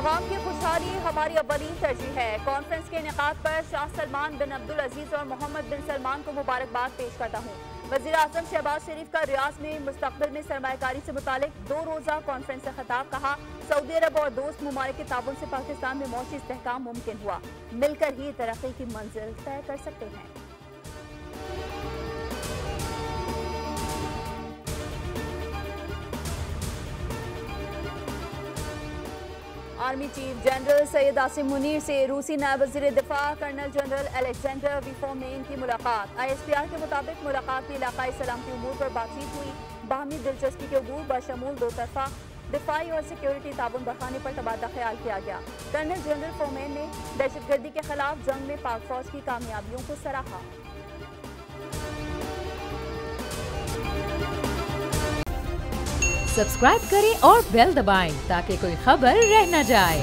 अवाम की खुशहाली हमारी अव्वलीन तरजीह है। कॉन्फ्रेंस के इनेकाद पर शाह सलमान बिन अब्दुल अजीज और मोहम्मद बिन सलमान को मुबारकबाद पेश करता हूँ। वज़ीर आज़म शहबाज शरीफ का रियाज में मुस्तक़बिल में सरमायाकारी से मुतालिक 2 रोज़ा कॉन्फ्रेंस से खिताब। कहा, सऊदी अरब और दोस्त ममालिक के ताउन से पाकिस्तान में मौशी इस्तेहकाम मुमकिन हुआ। मिलकर ही तरक्की की मंजिल तय कर सकते हैं। Army chief general Syed Asim Munir से रूसी नायब वज़ीर दिफा कर्नल जनरल अलेक्जेंडर विफोमेन की मुलाकात। ISPR के मुताबिक मुलाकात में इलाकाई सलामती उमूर पर बातचीत हुई। बाहमी दिलचस्पी के उमूर बशमूल दो तरफा दिफाई और सिक्योरिटी ताउन बढ़ाने पर तबादला ख्याल किया गया। कर्नल जनरल फोमेन ने दहशतगर्दी के खिलाफ जंग में पाक फौज की कामयाबियों को सराहा। सब्सक्राइब करें और बेल दबाएं ताकि कोई खबर रह न जाए।